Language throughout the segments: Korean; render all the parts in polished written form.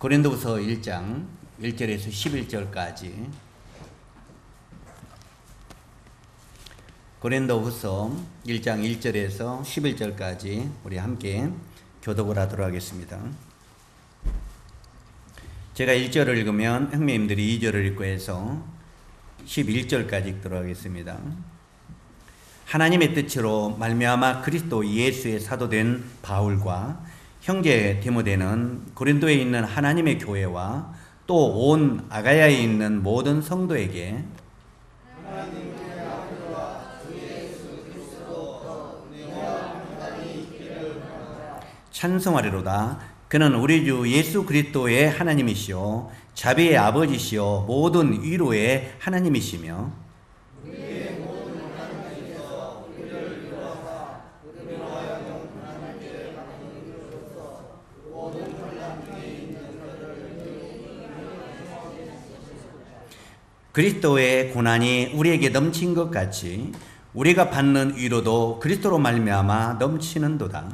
고린도후서 1장 1절에서 11절까지 고린도후서 1장 1절에서 11절까지 우리 함께 교독을 하도록 하겠습니다. 제가 1절을 읽으면 형님들이 2절을 읽고 해서 11절까지 읽도록 하겠습니다. 하나님의 뜻으로 말미암아 그리스도 예수의 사도된 바울과 형제 디모데는 고린도에 있는 하나님의 교회와 또 온 아가야에 있는 모든 성도에게 찬송하리로다. 그는 우리 주 예수 그리스도의 하나님이시요 자비의 아버지시요 모든 위로의 하나님이시며 그리스도의 고난이 우리에게 넘친 것 같이 우리가 받는 위로도 그리스도로 말미암아 넘치는도다.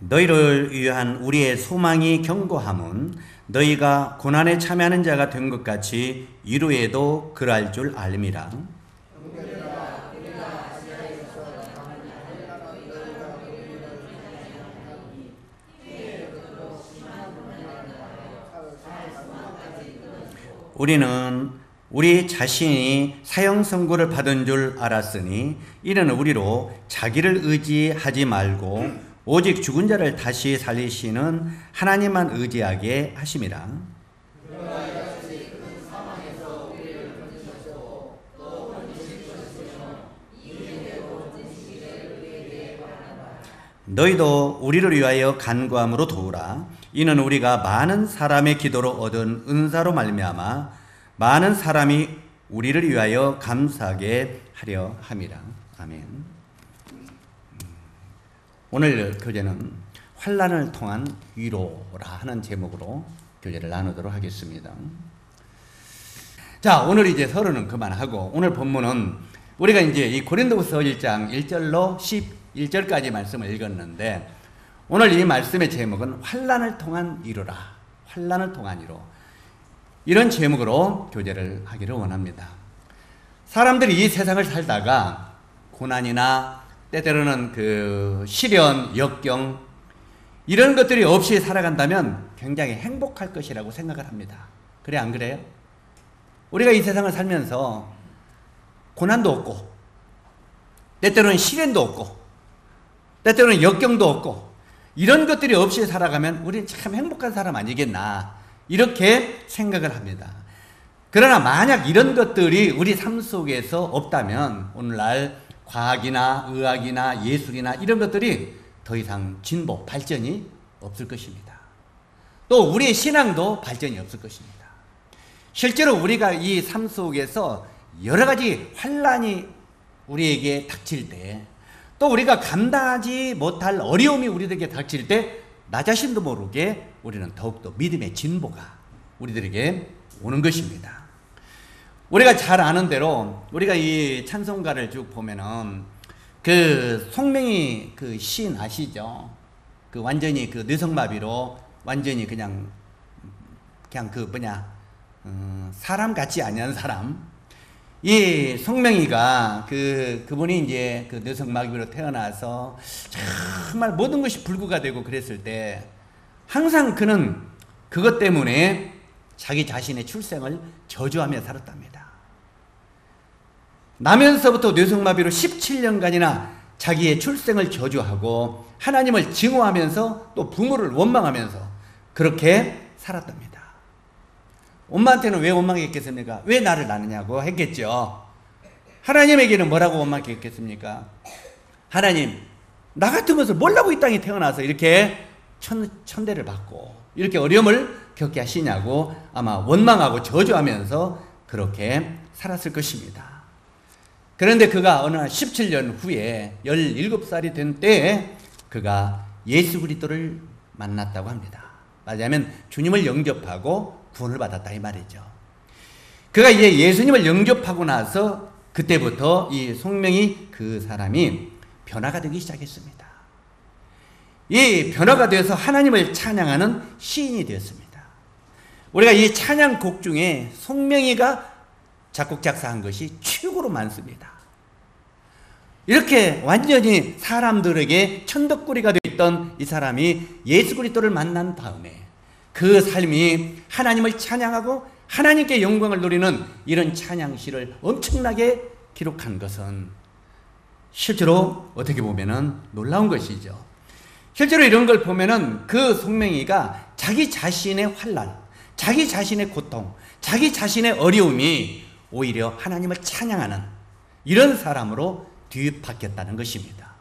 너희를 위한 우리의 소망이 견고함은 너희가 고난에 참여하는 자가 된 것 같이 위로에도 그러할 줄 알미라. 우리는 우리 자신이 사형 선고를 받은 줄 알았으니 이는 우리로 자기를 의지하지 말고 오직 죽은 자를 다시 살리시는 하나님만 의지하게 하심이라. 너희도 우리를 위하여 간구함으로 도우라. 이는 우리가 많은 사람의 기도로 얻은 은사로 말미암아 많은 사람이 우리를 위하여 감사하게 하려 함이라. 아멘. 오늘 교재는 환난을 통한 위로라 하는 제목으로 교재를 나누도록 하겠습니다. 자, 오늘 이제 서론은 그만하고 오늘 본문은 우리가 이제 이 고린도후서 1장 1절로 11절까지 말씀을 읽었는데 오늘 이 말씀의 제목은 환난을 통한 위로라. 환난을 통한 위로. 이런 제목으로 교재를 하기를 원합니다. 사람들이 이 세상을 살다가 고난이나 때때로는 그 시련, 역경 이런 것들이 없이 살아간다면 굉장히 행복할 것이라고 생각을 합니다. 그래 안 그래요? 우리가 이 세상을 살면서 고난도 없고 때때로는 시련도 없고 때때로는 역경도 없고 이런 것들이 없이 살아가면 우리는 참 행복한 사람 아니겠나 이렇게 생각을 합니다. 그러나 만약 이런 것들이 우리 삶 속에서 없다면 오늘날 과학이나 의학이나 예술이나 이런 것들이 더 이상 진보, 발전이 없을 것입니다. 또 우리의 신앙도 발전이 없을 것입니다. 실제로 우리가 이 삶 속에서 여러 가지 환난이 우리에게 닥칠 때, 또 우리가 감당하지 못할 어려움이 우리들에게 닥칠 때 나 자신도 모르게 우리는 더욱더 믿음의 진보가 우리들에게 오는 것입니다. 우리가 잘 아는 대로 우리가 이 찬송가를 쭉 보면은 그 송명희 그 시인 아시죠? 그 완전히 그 뇌성마비로 완전히 그냥 그 사람 같지 않은 사람. 이 송명희가 그분이 이제 그 뇌성마비로 태어나서 정말 모든 것이 불구가 되고 그랬을 때 항상 그는 그것 때문에 자기 자신의 출생을 저주하며 살았답니다. 나면서부터 뇌성마비로 17년간이나 자기의 출생을 저주하고 하나님을 증오하면서 또 부모를 원망하면서 그렇게 살았답니다. 엄마한테는 왜 원망했겠습니까? 왜 나를 낳느냐고 했겠죠. 하나님에게는 뭐라고 원망했겠습니까? 하나님, 나 같은 것을 몰라고 이 땅에 태어나서 이렇게 천대를 받고 이렇게 어려움을 겪게 하시냐고 아마 원망하고 저주하면서 그렇게 살았을 것입니다. 그런데 그가 어느 날 17년 후에 17살이 된 때에 그가 예수 그리스도를 만났다고 합니다. 말하자면 주님을 영접하고 구원을 받았다 이 말이죠. 그가 이제 예수님을 영접하고 나서 그때부터 이 송명이 그 사람이 변화가 되기 시작했습니다. 이 변화가 되어서 하나님을 찬양하는 시인이 되었습니다. 우리가 이 찬양곡 중에 송명이가 작곡 작사한 것이 최고로 많습니다. 이렇게 완전히 사람들에게 천덕꾸리가 되었던 이 사람이 예수 그리스도를 만난 다음에 그 삶이 하나님을 찬양하고 하나님께 영광을 누리는 이런 찬양시를 엄청나게 기록한 것은 실제로 어떻게 보면은 놀라운 것이죠. 실제로 이런 걸 보면은 그 송명이가 자기 자신의 환난, 자기 자신의 고통, 자기 자신의 어려움이 오히려 하나님을 찬양하는 이런 사람으로 뒤바뀌었다는 것입니다.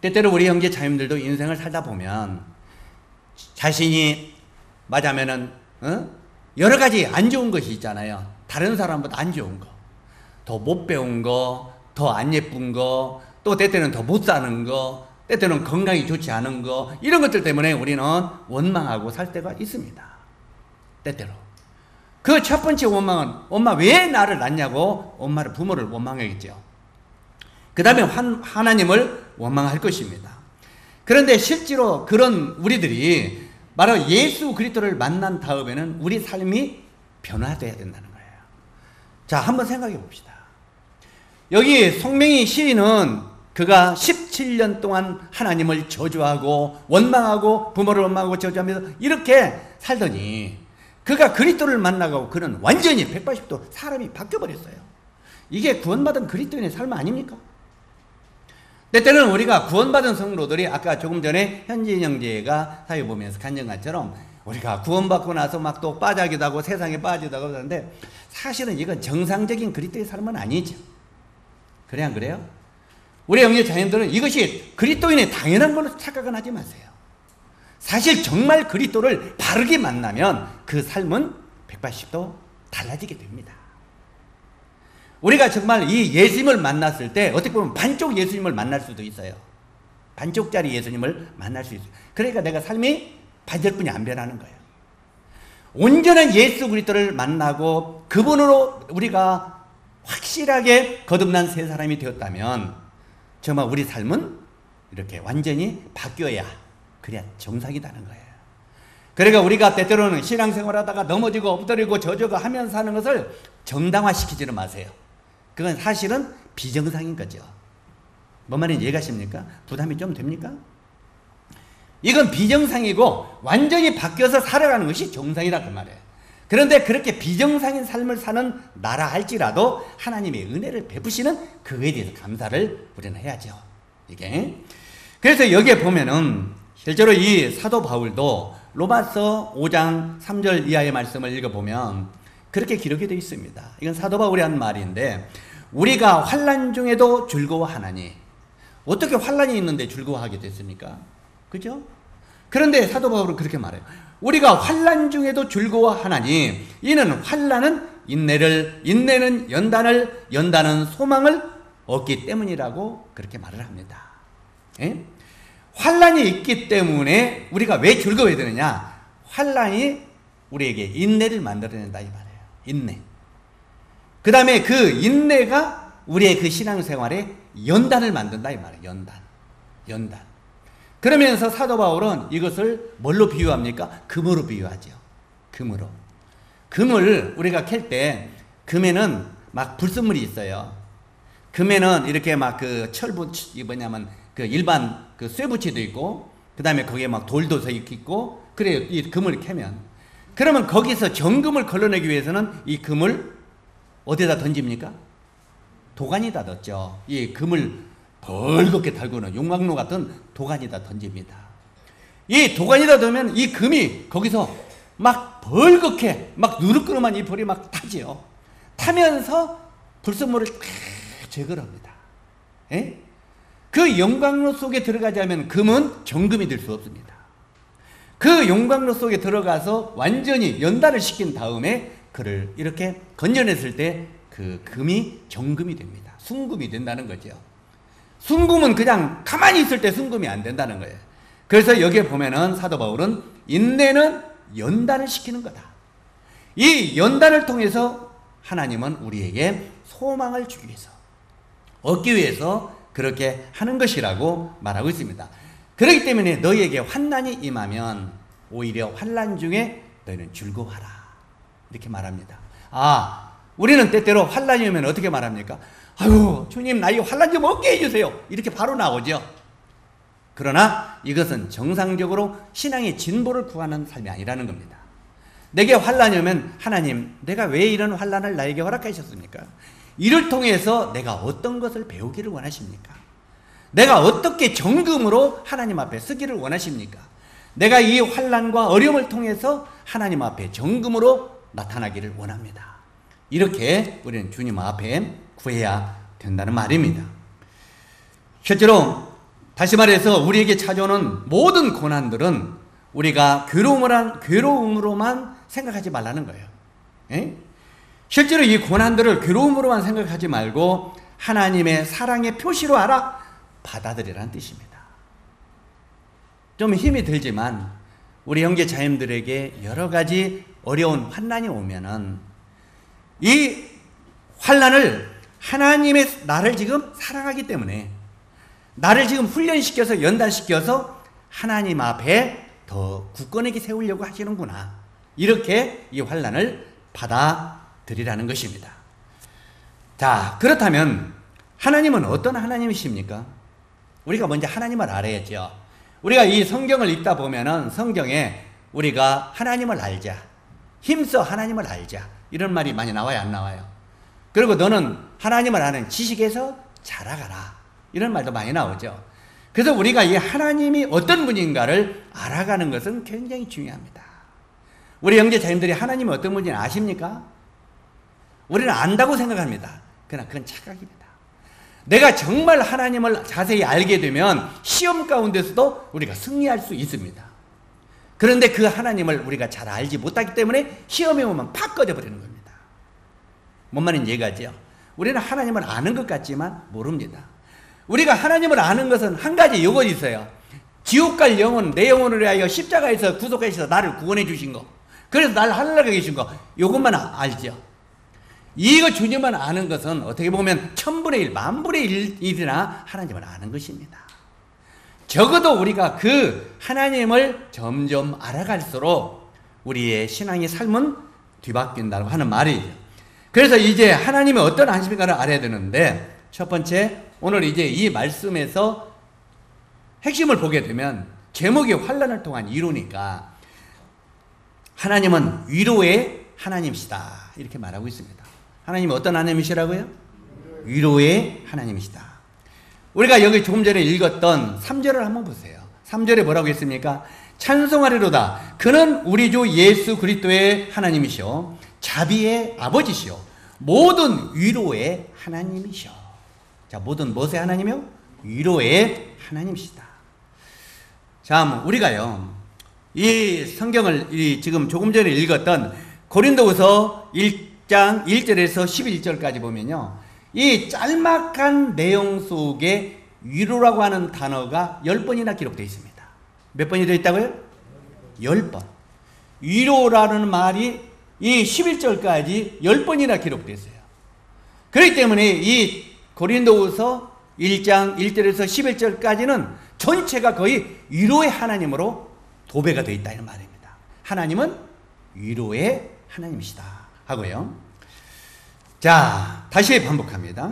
때때로 우리 형제 자매들도 인생을 살다 보면 자신이 맞으면은 여러 가지 안 좋은 것이 있잖아요. 다른 사람보다 안 좋은 거, 더 못 배운 거, 더 안 예쁜 거, 또 때때는 더 못 사는 거, 때때는 건강이 좋지 않은 거, 이런 것들 때문에 우리는 원망하고 살 때가 있습니다. 때때로. 그 첫 번째 원망은 엄마 왜 나를 낳냐고 엄마를, 부모를 원망하겠죠. 그 다음에 하나님을 원망할 것입니다. 그런데 실제로 그런 우리들이 바로 예수 그리스도를 만난 다음에는 우리 삶이 변화되어야 된다는 거예요. 자, 한번 생각해 봅시다. 여기 송명이 시인은 그가 17년 동안 하나님을 저주하고 원망하고 부모를 원망하고 저주하면서 이렇게 살더니 그가 그리스도를 만나고 그는 완전히 180도 사람이 바뀌어버렸어요. 이게 구원받은 그리스도인의 삶 아닙니까? 때때는 우리가 구원받은 성도들이 아까 조금 전에 현진 형제가 사회 보면서 간증한 것처럼 우리가 구원받고 나서 막 또 빠지기도 하고 세상에 빠지기도 하고 그러는데 사실은 이건 정상적인 그리스도의 삶은 아니죠. 그래 안 그래요? 우리 형제 자녀들은 이것이 그리스도인의 당연한 걸로 착각은 하지 마세요. 사실 정말 그리스도를 바르게 만나면 그 삶은 180도 달라지게 됩니다. 우리가 정말 이 예수님을 만났을 때 어떻게 보면 반쪽 예수님을 만날 수도 있어요. 반쪽짜리 예수님을 만날 수 있어요. 그러니까 내가 삶이 반절뿐이 안 변하는 거예요. 온전한 예수 그리스도를 만나고 그분으로 우리가 확실하게 거듭난 새 사람이 되었다면 정말 우리 삶은 이렇게 완전히 바뀌어야 그래야 정상이라는 거예요. 그러니까 우리가 때때로는 신앙생활 하다가 넘어지고 엎드리고 저주고 하면서 하는 것을 정당화시키지는 마세요. 그건 사실은 비정상인 거죠. 뭔 말인지 이해가십니까? 부담이 좀 됩니까? 이건 비정상이고 완전히 바뀌어서 살아가는 것이 정상이라고 말해요. 그런데 그렇게 비정상인 삶을 사는 나라 할지라도 하나님의 은혜를 베푸시는 그에 대해서 감사를 우리는 해야죠. 이게. 그래서 여기에 보면은 실제로 이 사도 바울도 로마서 5장 3절 이하의 말씀을 읽어보면 그렇게 기록이 되어 있습니다. 이건 사도 바울이 한 말인데 우리가 환난 중에도 즐거워하나니 어떻게 환난이 있는데 즐거워하게 됐습니까? 그죠? 그런데 사도 바울은 그렇게 말해요. 우리가 환난 중에도 즐거워하나니 이는 환난은 인내를, 인내는 연단을, 연단은 소망을 얻기 때문이라고 그렇게 말을 합니다. 예? 환난이 있기 때문에 우리가 왜 즐거워해야 되느냐? 환난이 우리에게 인내를 만들어낸다 이 말이에요. 인내. 그 다음에 그 인내가 우리의 그 신앙생활에 연단을 만든다 이 말이에요. 연단. 그러면서 사도 바울은 이것을 뭘로 비유합니까? 금으로 비유하죠. 금으로. 금을 우리가 캘 때 금에는 막 불순물이 있어요. 금에는 이렇게 막 그 철붙이 뭐냐면 그 일반 그 쇠붙이도 있고 그 다음에 거기에 막 돌도 서 있고 그래요. 이 금을 캐면 그러면 거기서 정금을 걸러내기 위해서는 이 금을 어디다 던집니까? 도가니에다 넣죠. 이 금을 벌겋게 달고는 용광로 같은 도가니에다 던집니다. 이 도가니에다 넣으면 이 금이 거기서 막 벌겋게 막 누르끄러만 이 불이 막 타지요. 타면서 불순물을 탁 제거를 합니다. 에? 그 용광로 속에 들어가자면 금은 정금이 될 수 없습니다. 그 용광로 속에 들어가서 완전히 연단을 시킨 다음에 그를 이렇게 건져냈을 때 그 금이 정금이 됩니다. 순금이 된다는 거죠. 순금은 그냥 가만히 있을 때 순금이 안 된다는 거예요. 그래서 여기에 보면은 사도 바울은 인내는 연단을 시키는 거다. 이 연단을 통해서 하나님은 우리에게 소망을 주기 위해서, 얻기 위해서 그렇게 하는 것이라고 말하고 있습니다. 그렇기 때문에 너희에게 환난이 임하면 오히려 환난 중에 너희는 즐거워하라, 이렇게 말합니다. 우리는 때때로 환난이 오면 어떻게 말합니까? 아유, 주님 나 이 환난 좀 없게 해주세요, 이렇게 바로 나오죠. 그러나 이것은 정상적으로 신앙의 진보를 구하는 삶이 아니라는 겁니다. 내게 환난이 오면 하나님, 내가 왜 이런 환난을 나에게 허락하셨습니까? 이를 통해서 내가 어떤 것을 배우기를 원하십니까? 내가 어떻게 정금으로 하나님 앞에 서기를 원하십니까? 내가 이 환난과 어려움을 통해서 하나님 앞에 정금으로 나타나기를 원합니다. 이렇게 우리는 주님 앞에 구해야 된다는 말입니다. 실제로 다시 말해서 우리에게 찾아오는 모든 고난들은 우리가 괴로움으로만 생각하지 말라는 거예요. 에? 실제로 이 고난들을 괴로움으로만 생각하지 말고 하나님의 사랑의 표시로 받아들이라는 뜻입니다. 좀 힘이 들지만 우리 형제 자매들에게 여러 가지 어려운 환난이 오면은 이 환난을 하나님의 나를 지금 사랑하기 때문에, 나를 지금 훈련시켜서 연단시켜서 하나님 앞에 더 굳건하게 세우려고 하시는구나, 이렇게 이 환난을 받아들이라는 것입니다. 자, 그렇다면 하나님은 어떤 하나님이십니까? 우리가 먼저 하나님을 알아야죠. 우리가 이 성경을 읽다 보면은 성경에 우리가 하나님을 알자, 힘써 하나님을 알자, 이런 말이 많이 나와요, 안 나와요? 그리고 너는 하나님을 아는 지식에서 자라가라, 이런 말도 많이 나오죠. 그래서 우리가 이 하나님이 어떤 분인가를 알아가는 것은 굉장히 중요합니다. 우리 형제 자매들이 하나님이 어떤 분인지 아십니까? 우리는 안다고 생각합니다. 그러나 그건 착각입니다. 내가 정말 하나님을 자세히 알게 되면 시험 가운데서도 우리가 승리할 수 있습니다. 그런데 그 하나님을 우리가 잘 알지 못하기 때문에 시험에 오면 팍 꺼져버리는 겁니다. 뭔 말인지 이해가죠? 우리는 하나님을 아는 것 같지만 모릅니다. 우리가 하나님을 아는 것은 한 가지 요건이 있어요. 지옥 갈 영혼, 내 영혼을 위하여 십자가에서 구속하셔서 나를 구원해 주신 거, 그래서 나를 하늘나라에 계신 거, 요것만 알죠. 이거 주님만 아는 것은 어떻게 보면 1000분의 1, 10,000분의 1이나 하나님을 아는 것입니다. 적어도 우리가 그 하나님을 점점 알아갈수록 우리의 신앙의 삶은 뒤바뀐다고 하는 말이죠. 그래서 이제 하나님이 어떤 하나님인가를 알아야 되는데, 첫 번째, 오늘 이제 이 말씀에서 핵심을 보게 되면 제목이 환난을 통한 위로니까 하나님은 위로의 하나님이시다, 이렇게 말하고 있습니다. 하나님이 어떤 하나님이시라고요? 위로의 하나님이시다. 우리가 여기 조금 전에 읽었던 3절을 한번 보세요. 3절에 뭐라고 했습니까? 찬송하리로다. 그는 우리 주 예수 그리스도의 하나님이시오, 자비의 아버지시오, 모든 위로의 하나님이시오. 자, 모든 무엇의 하나님이요? 위로의 하나님이시다. 자, 우리가요, 이 성경을 지금 조금 전에 읽었던 고린도후서 1장 1절에서 11절까지 보면요, 이 짤막한 내용 속에 위로라고 하는 단어가 10번이나 기록되어 있습니다. 몇 번이 되어 있다고요? 10번. 위로라는 말이 이 11절까지 10번이나 기록되어 있어요. 그렇기 때문에 이 고린도후서 1장 1절에서 11절까지는 전체가 거의 위로의 하나님으로 도배가 되어 있다, 이런 말입니다. 하나님은 위로의 하나님이시다 하고요. 자, 다시 반복합니다.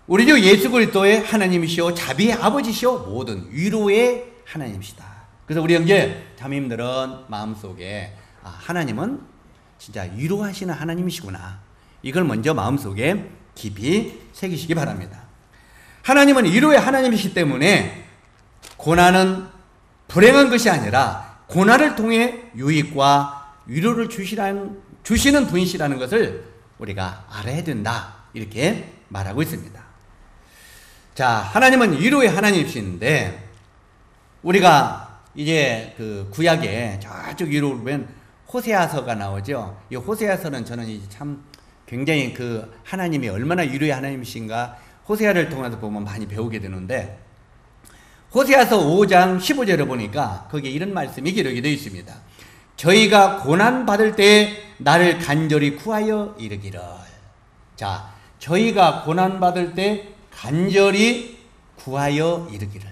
우리 주 예수 그리스도의 하나님이시오, 자비의 아버지시오, 모든 위로의 하나님이시다. 그래서 우리 형제 자매님들은 마음속에 하나님은 진짜 위로하시는 하나님이시구나, 이걸 먼저 마음속에 깊이 새기시기 바랍니다. 하나님은 위로의 하나님이시기 때문에 고난은 불행한 것이 아니라 고난을 통해 유익과 위로를 주시는 분이시라는 것을 우리가 알아야 된다, 이렇게 말하고 있습니다. 자, 하나님은 위로의 하나님이신데, 우리가 이제 그 구약에 저쪽 위로 보면 호세아서가 나오죠. 이 호세아서는 저는 이제 참 굉장히 그 하나님이 얼마나 위로의 하나님이신가 호세아를 통해서 보면 많이 배우게 되는데, 호세아서 5장 15절에 보니까 거기에 이런 말씀이 기록이 되어 있습니다. 저희가 고난받을 때 나를 간절히 구하여 이르기를. 자, 저희가 고난받을 때 간절히 구하여 이르기를.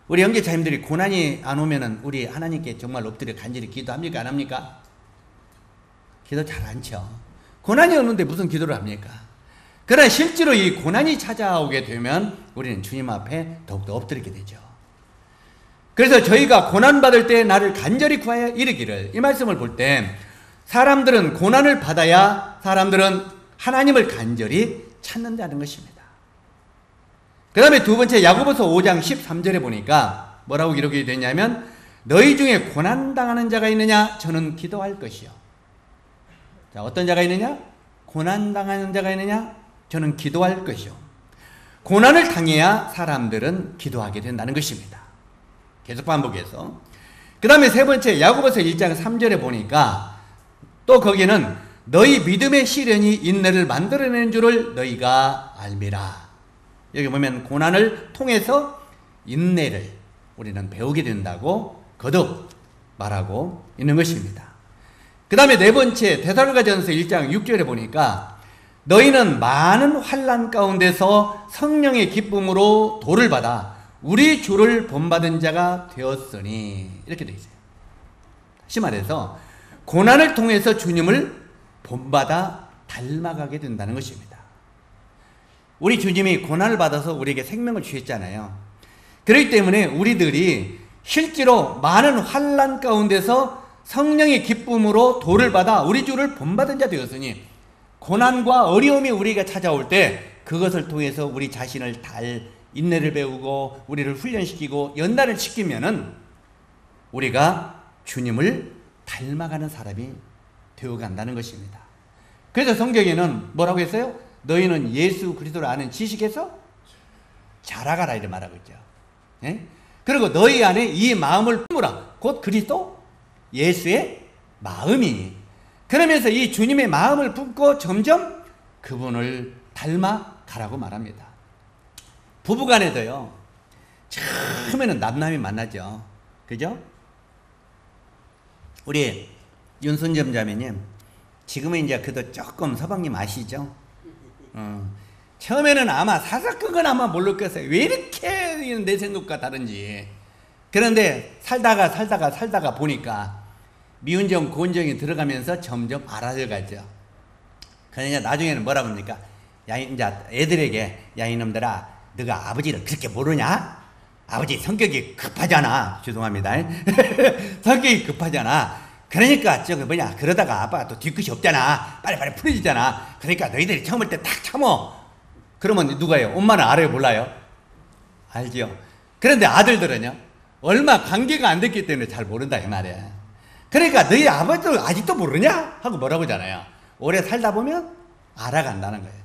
우리 형제자님들이 고난이 안 오면은 우리 하나님께 정말 엎드려 간절히 기도합니까? 안 합니까? 기도 잘 안 쳐. 고난이 오는데 무슨 기도를 합니까? 그러나 실제로 이 고난이 찾아오게 되면 우리는 주님 앞에 더욱더 엎드리게 되죠. 그래서 저희가 고난받을 때 나를 간절히 구하여 이르기를, 이 말씀을 볼 때 사람들은 고난을 받아야 사람들은 하나님을 간절히 찾는다는 것입니다. 그 다음에 두 번째 야고보서 5장 13절에 보니까 뭐라고 기록이 되냐면 너희 중에 고난당하는 자가 있느냐? 저는 기도할 것이요. 자, 어떤 자가 있느냐? 고난당하는 자가 있느냐? 저는 기도할 것이요. 고난을 당해야 사람들은 기도하게 된다는 것입니다. 계속 반복해서. 그 다음에 세 번째 야고보서 1장 3절에 보니까 또 거기는 너희 믿음의 시련이 인내를 만들어내는 줄을 너희가 알미라. 여기 보면 고난을 통해서 인내를 우리는 배우게 된다고 거듭 말하고 있는 것입니다. 그 다음에 네 번째 데살로니가전서 1장 6절에 보니까 너희는 많은 환난 가운데서 성령의 기쁨으로 도를 받아 우리 주를 본받은 자가 되었으니, 이렇게 되어 있어요. 다시 말해서 고난을 통해서 주님을 본받아 닮아가게 된다는 것입니다. 우리 주님이 고난을 받아서 우리에게 생명을 주셨잖아요. 그렇기 때문에 우리들이 실제로 많은 환난 가운데서 성령의 기쁨으로 도를 받아 우리 주를 본받은 자 되었으니, 고난과 어려움이 우리가 찾아올 때 그것을 통해서 우리 자신을 인내를 배우고 우리를 훈련시키고 연단을 시키면은 우리가 주님을 닮아가는 사람이 되어간다는 것입니다. 그래서 성경에는 뭐라고 했어요? 너희는 예수 그리스도를 아는 지식에서 자라가라, 이렇게 말하고 있죠. 예? 그리고 너희 안에 이 마음을 품으라. 곧 그리스도 예수의 마음이니. 그러면서 이 주님의 마음을 품고 점점 그분을 닮아가라고 말합니다. 부부간에도요, 처음에는 남남이 만나죠. 그죠? 우리 윤순점 자매님, 지금은 이제 그래도 조금 서방님 아시죠? 처음에는 아마 사사건건 아마 모를 거예요. 왜 이렇게 내 생각과 다른지. 그런데 살다가 보니까 미운정 고운정이 들어가면서 점점 알아져 가죠. 그러니까 나중에는 뭐라고 합니까? 야, 이제 애들에게, 야, 이놈들아, 너가 아버지를 그렇게 모르냐? 아버지 성격이 급하잖아. 죄송합니다. 성격이 급하잖아. 그러니까 그러다가 아빠가 또 뒤끝이 없잖아. 빨리빨리 풀어지잖아. 그러니까 너희들이 참을 때 딱 참어. 그러면 누가요? 엄마는 알아요, 몰라요? 알죠. 그런데 아들들은요, 얼마 관계가 안 됐기 때문에 잘 모른다, 이 말이야. 그러니까 너희 아버지도 아직도 모르냐? 하고 뭐라고 하잖아요. 오래 살다 보면 알아간다는 거예요.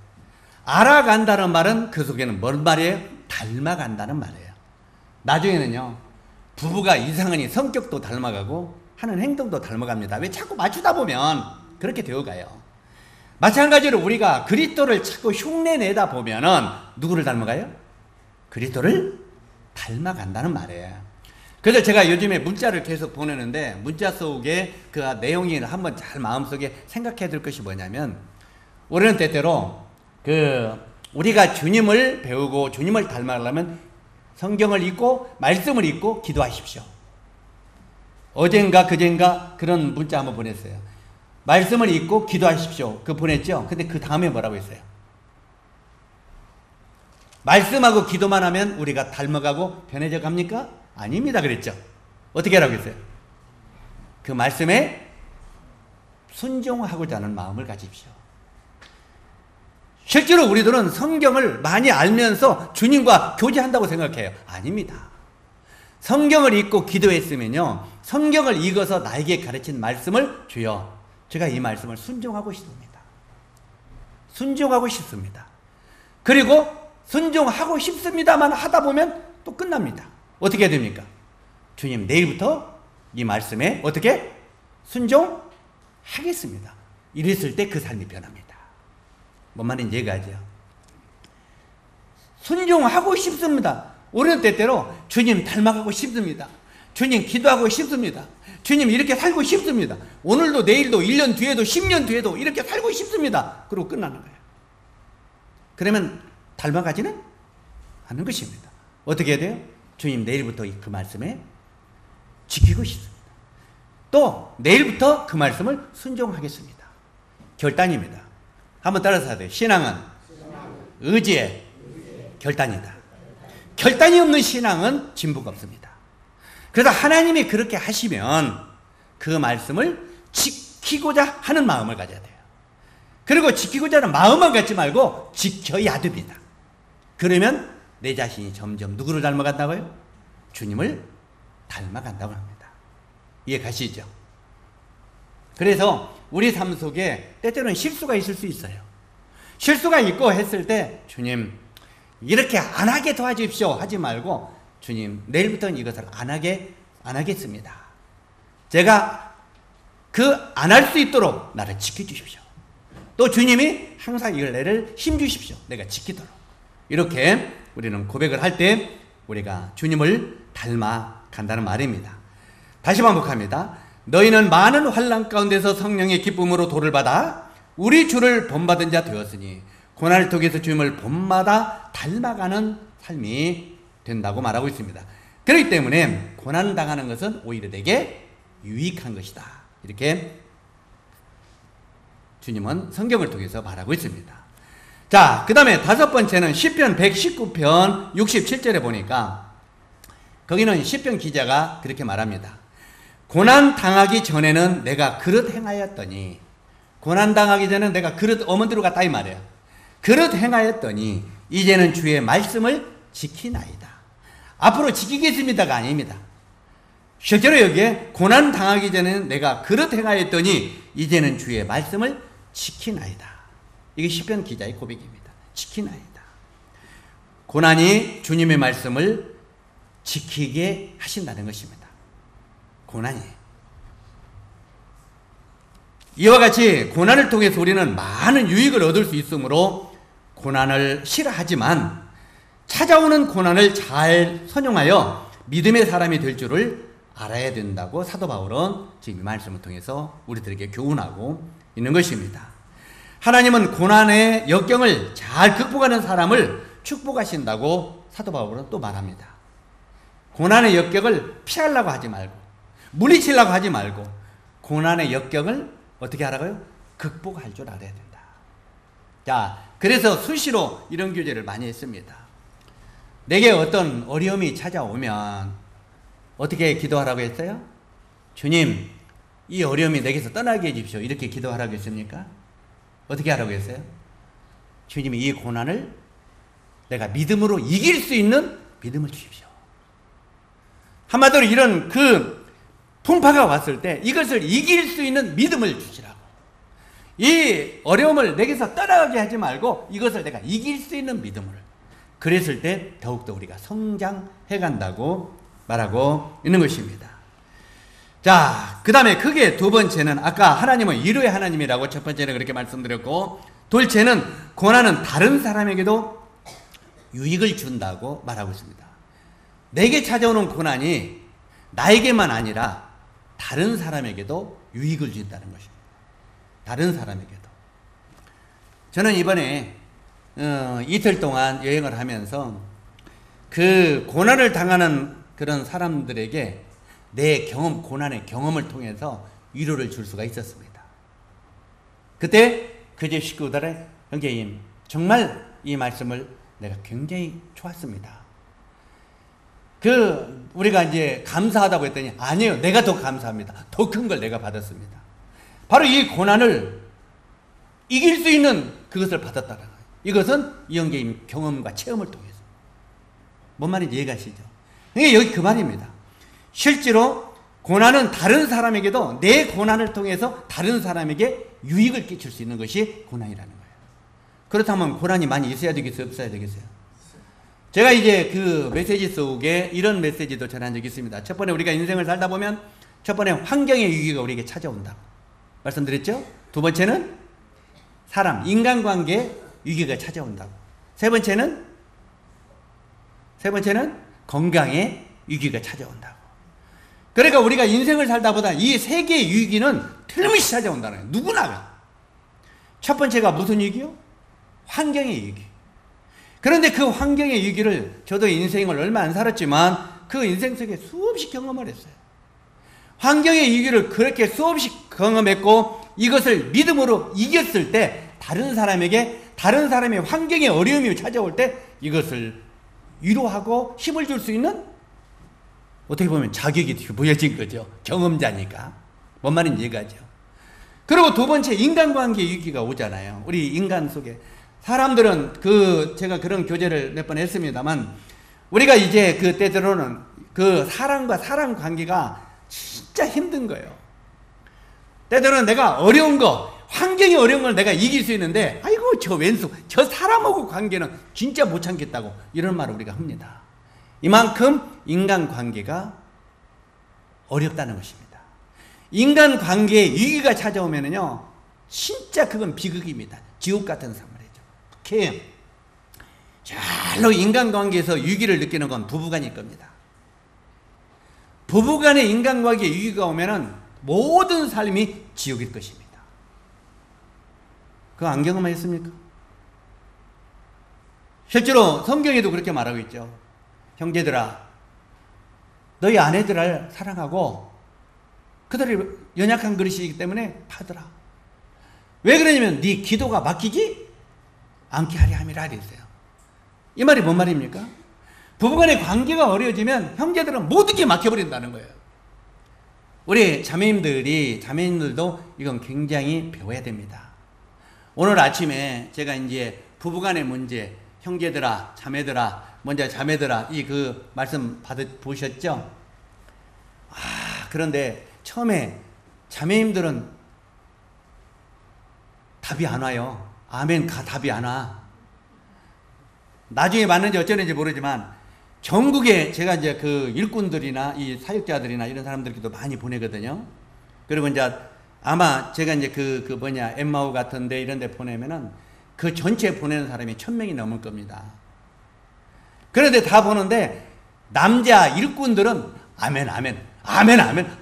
알아간다는 말은 그 속에는 뭔 말이에요? 닮아간다는 말이에요. 나중에는요, 부부가 이상하니 성격도 닮아가고 하는 행동도 닮아갑니다. 왜? 자꾸 맞추다 보면 그렇게 되어가요. 마찬가지로 우리가 그리스도를 자꾸 흉내내다 보면은 누구를 닮아가요? 그리스도를 닮아간다는 말이에요. 그래서 제가 요즘에 문자를 계속 보내는데 문자 속에 그 내용이 한번 잘 마음속에 생각해야 될 것이 뭐냐면, 우리는 때때로 우리가 주님을 배우고 주님을 닮아가려면 성경을 읽고 말씀을 읽고 기도하십시오. 어젠가 그젠가 그런 문자 한번 보냈어요. 말씀을 읽고 기도하십시오. 그거 보냈죠? 근데 그 다음에 뭐라고 했어요? 말씀하고 기도만 하면 우리가 닮아가고 변해져 갑니까? 아닙니다 그랬죠. 어떻게 하라고 했어요? 그 말씀에 순종하고자 하는 마음을 가집시오. 실제로 우리들은 성경을 많이 알면서 주님과 교제한다고 생각해요. 아닙니다. 성경을 읽고 기도했으면요, 성경을 읽어서 나에게 가르친 말씀을, 주여, 제가 이 말씀을 순종하고 싶습니다. 순종하고 싶습니다. 그리고 순종하고 싶습니다만 하다 보면 또 끝납니다. 어떻게 해야 됩니까? 주님, 내일부터 이 말씀에 어떻게? 순종하겠습니다. 이랬을 때 그 삶이 변합니다. 뭔 말인지 이해가죠? 순종하고 싶습니다. 우리는 때때로 주님 닮아가고 싶습니다. 주님 기도하고 싶습니다. 주님 이렇게 살고 싶습니다. 오늘도 내일도 1년 뒤에도 10년 뒤에도 이렇게 살고 싶습니다. 그리고 끝나는 거예요. 그러면 닮아가지는 않는 것입니다. 어떻게 해야 돼요? 주님 내일부터 그 말씀에 지키고 싶습니다. 또 내일부터 그 말씀을 순종하겠습니다. 결단입니다. 한번 따라서 해야 돼요. 신앙은 의지의 결단이다. 결단이 없는 신앙은 진보가 없습니다. 그래서 하나님이 그렇게 하시면 그 말씀을 지키고자 하는 마음을 가져야 돼요. 그리고 지키고자 하는 마음만 갖지 말고 지켜야 됩니다. 그러면 내 자신이 점점 누구를 닮아간다고요? 주님을 닮아간다고 합니다. 이해 가시죠? 그래서 우리 삶 속에 때때로는 실수가 있을 수 있어요. 실수가 있고 했을 때 주님 이렇게 안 하게 도와주십시오 하지 말고 주님 내일부터는 이것을 안 하겠습니다. 제가 그 안 할 수 있도록 나를 지켜주십시오. 또 주님이 항상 이걸 내를 힘주십시오. 내가 지키도록. 이렇게 우리는 고백을 할 때 우리가 주님을 닮아간다는 말입니다. 다시 반복합니다. 너희는 많은 환난 가운데서 성령의 기쁨으로 도를 받아 우리 주를 본받은 자 되었으니 고난을 통해서 주님을 본마다 닮아가는 삶이 된다고 말하고 있습니다. 그렇기 때문에 고난 당하는 것은 오히려 내게 유익한 것이다. 이렇게 주님은 성경을 통해서 말하고 있습니다. 자, 그 다음에 다섯 번째는 시편 119편 67절에 보니까 거기는 시편 기자가 그렇게 말합니다. 고난 당하기 전에는 내가 그릇 행하였더니, 고난 당하기 전에 내가 그릇 어머니로 갔다 이 말이에요. 그릇 행하였더니 이제는 주의 말씀을 지키나이다. 앞으로 지키겠습니다가 아닙니다. 실제로 여기에 고난 당하기 전에는 내가 그릇 행하였더니 이제는 주의 말씀을 지키나이다. 이게 시편 기자의 고백입니다. 지키나이다. 고난이 주님의 말씀을 지키게 하신다는 것입니다. 고난이. 이와 같이 고난을 통해서 우리는 많은 유익을 얻을 수 있으므로 고난을 싫어하지만 찾아오는 고난을 잘 선용하여 믿음의 사람이 될 줄을 알아야 된다고 사도 바울은 지금 이 말씀을 통해서 우리들에게 교훈하고 있는 것입니다. 하나님은 고난의 역경을 잘 극복하는 사람을 축복하신다고 사도 바울은 또 말합니다. 고난의 역경을 피하려고 하지 말고 물리치려고 하지 말고 고난의 역경을 어떻게 하라고요? 극복할 줄 알아야 된다. 자, 그래서 수시로 이런 교제를 많이 했습니다. 내게 어떤 어려움이 찾아오면 어떻게 기도하라고 했어요? 주님, 이 어려움이 내게서 떠나게 해주십시오. 이렇게 기도하라고 했습니까? 어떻게 하라고 했어요? 주님이 이 고난을 내가 믿음으로 이길 수 있는 믿음을 주십시오. 한마디로 이런 그 풍파가 왔을 때 이것을 이길 수 있는 믿음을 주시라고. 이 어려움을 내게서 떠나게 하지 말고 이것을 내가 이길 수 있는 믿음을. 그랬을 때 더욱더 우리가 성장해 간다고 말하고 있는 것입니다. 자, 그 다음에 크게 두 번째는 아까 하나님은 위로의 하나님이라고 첫 번째는 그렇게 말씀드렸고, 둘째는 고난은 다른 사람에게도 유익을 준다고 말하고 있습니다. 내게 찾아오는 고난이 나에게만 아니라 다른 사람에게도 유익을 준다는 것입니다. 다른 사람에게도. 저는 이번에 이틀 동안 여행을 하면서 그 고난을 당하는 그런 사람들에게 내 경험, 고난의 경험을 통해서 위로를 줄 수가 있었습니다. 그때 그 제 식구들의 형제님, 정말 이 말씀을 내가 굉장히 좋았습니다. 우리가 이제 감사하다고 했더니 아니에요. 내가 더 감사합니다. 더 큰 걸 내가 받았습니다. 바로 이 고난을 이길 수 있는 그것을 받았다는 거예요. 이것은 이 형제님 경험과 체험을 통해서. 뭔 말인지 이해가시죠? 그러니까 여기 그 말입니다. 실제로 고난은 다른 사람에게도 내 고난을 통해서 다른 사람에게 유익을 끼칠 수 있는 것이 고난이라는 거예요. 그렇다면 고난이 많이 있어야 되겠어요? 없어야 되겠어요? 제가 이제 그 메시지 속에 이런 메시지도 전한 적이 있습니다. 첫 번째, 우리가 인생을 살다 보면 첫 번째 환경의 위기가 우리에게 찾아온다고 말씀드렸죠? 두 번째는 사람, 인간관계 위기가 찾아온다고. 세 번째는 세 번째는 건강의 위기가 찾아온다고. 그러니까 우리가 인생을 살다 보다 이 세 개의 위기는 틀림없이 찾아온다는 거예요. 누구나가. 첫 번째가 무슨 위기요? 환경의 위기. 그런데 그 환경의 위기를 저도 인생을 얼마 안 살았지만 그 인생 속에 수없이 경험을 했어요. 환경의 위기를 그렇게 수없이 경험했고 이것을 믿음으로 이겼을 때 다른 사람에게 다른 사람의 환경의 어려움이 찾아올 때 이것을 위로하고 힘을 줄 수 있는 어떻게 보면 자격이 부여진 거죠. 경험자니까. 뭔 말인지 이해가죠. 그리고 두 번째 인간관계 위기가 오잖아요. 우리 인간 속에 사람들은 제가 그런 교제를 몇 번 했습니다만 우리가 이제 그 때때로는 그 사람과 사람 관계가 진짜 힘든 거예요. 때때로는 내가 어려운 거 환경이 어려운 걸 내가 이길 수 있는데 아이고 저 왼수 저 사람하고 관계는 진짜 못 참겠다고 이런 말을 우리가 합니다. 이만큼 인간관계가 어렵다는 것입니다. 인간관계에 위기가 찾아오면은요 진짜 그건 비극입니다. 지옥 같은 사물이죠. 특히 절로 인간관계에서 위기를 느끼는 건 부부간일 겁니다. 부부간의 인간관계에 위기가 오면은 모든 삶이 지옥일 것입니다. 그거 안 경험하셨습니까? 실제로 성경에도 그렇게 말하고 있죠. 형제들아 너희 아내들을 사랑하고 그들이 연약한 그릇이기 때문에 받으라. 왜 그러냐면 네 기도가 막히지 않게 하려 함이라 그랬어요. 이 말이 뭔 말입니까? 부부간의 관계가 어려워지면 형제들은 모든 게 막혀버린다는 거예요. 우리 자매님들도 이건 굉장히 배워야 됩니다. 오늘 아침에 제가 이제 부부간의 문제, 형제들아, 자매들아, 먼저 자매들아, 그 말씀 보셨죠? 그런데 처음에 자매님들은 답이 안 와요. 아멘, 답이 안 와. 나중에 맞는지 어쩌는지 모르지만, 전국에 제가 이제 그 일꾼들이나 이 사역자들이나 이런 사람들께도 많이 보내거든요. 그리고 이제 아마 제가 이제 엠마오 같은데 이런 데 보내면은 그 전체 보내는 사람이 1000명이 넘을 겁니다. 그런데 다 보는데 남자 일꾼들은 아멘 아멘 아멘 아멘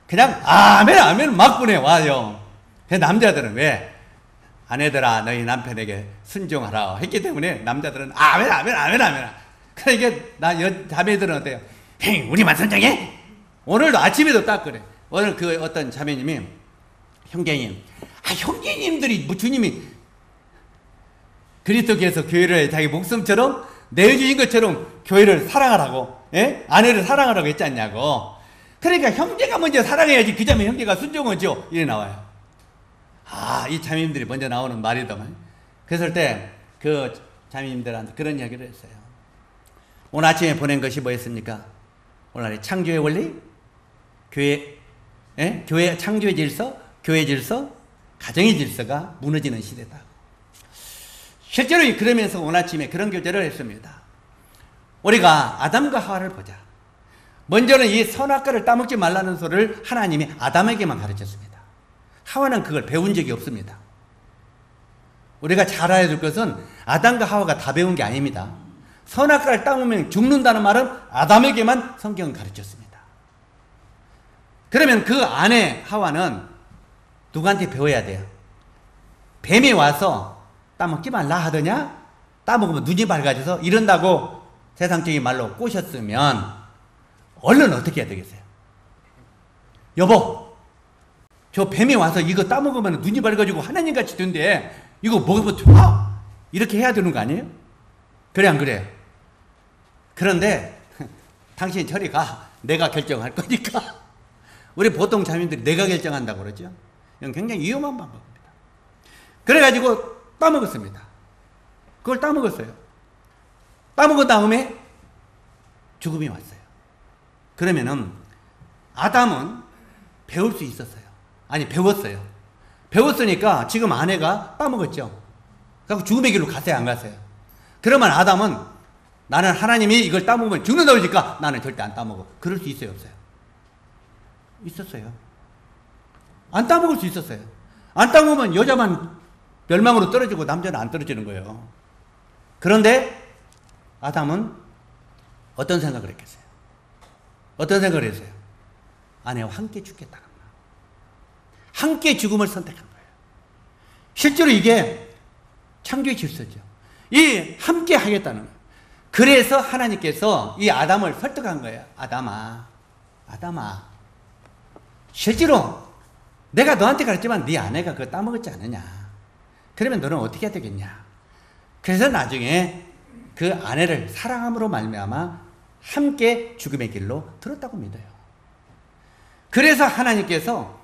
그냥 아멘 아멘 막 보내와요. 남자들은 왜? 아내들아 너희 남편에게 순종하라 했기 때문에 남자들은 아멘 아멘 아멘 아멘. 그러니까 자매들은 어때요? 헤이 우리만 선정해? 오늘도 아침에도 딱 그래. 오늘 그 어떤 자매님이 형제님 형제님들이 주님이 그리스도께서 교회를 자기 목숨처럼 내어주신 것처럼 교회를 사랑하라고, 예? 아내를 사랑하라고 했지 않냐고. 그러니까 형제가 먼저 사랑해야지 그 자매 형제가 순종하죠. 이래 나와요. 이 자매님들이 먼저 나오는 말이더만. 그랬을 때 그 자매님들한테 그런 이야기를 했어요. 오늘 아침에 보낸 것이 뭐였습니까? 오늘 창조의 원리, 교회 창조의 질서, 교회 질서, 가정의 질서가 무너지는 시대다. 실제로 그러면서 오늘 아침에 그런 교제를 했습니다. 우리가 아담과 하와를 보자. 먼저는 이 선악과를 따먹지 말라는 소리를 하나님이 아담에게만 가르쳤습니다. 하와는 그걸 배운 적이 없습니다. 우리가 잘 알아야 될 것은 아담과 하와가 다 배운 게 아닙니다. 선악과를 따먹으면 죽는다는 말은 아담에게만 성경은 가르쳤습니다. 그러면 그 아내 하와는 누구한테 배워야 돼요? 뱀이 와서 따먹지 말라 하더냐? 따먹으면 눈이 밝아져서 이런다고 세상적인 말로 꼬셨으면 얼른 어떻게 해야 되겠어요? 여보, 저 뱀이 와서 이거 따먹으면 눈이 밝아지고 하나님같이 된대. 이거 먹으면 좋아? 이렇게 해야 되는 거 아니에요? 그래 안 그래요? 그런데 당신 저리 가. 내가 결정할 거니까. 우리 보통 자매들이 내가 결정한다고 그러죠. 이건 굉장히 위험한 방법입니다. 그래가지고 따먹었습니다. 그걸 따먹었어요. 따먹은 다음에 죽음이 왔어요. 그러면은 아담은 배울 수 있었어요. 아니 배웠어요. 배웠으니까 지금 아내가 따먹었죠. 그래서 죽음의 길로 갔어요, 안 갔어요? 그러면 아담은 나는 하나님이 이걸 따먹으면 죽는다고 그러니까 나는 절대 안 따먹어. 그럴 수 있어요, 없어요? 있었어요. 안 따먹을 수 있었어요. 안 따먹으면 여자만 멸망으로 떨어지고 남자는 안 떨어지는 거예요. 그런데 아담은 어떤 생각을 했겠어요? 어떤 생각을 했어요? 아내와 함께 죽겠다는 거예요. 함께 죽음을 선택한 거예요. 실제로 이게 창조의 질서죠. 이 함께 하겠다는 거예요. 그래서 하나님께서 이 아담을 설득한 거예요. 아담아, 실제로 내가 너한테 가르치지만 네 아내가 그거 따먹었지 않느냐. 그러면 너는 어떻게 해야 되겠냐. 그래서 나중에 그 아내를 사랑함으로 말미암아 함께 죽음의 길로 들었다고 믿어요. 그래서 하나님께서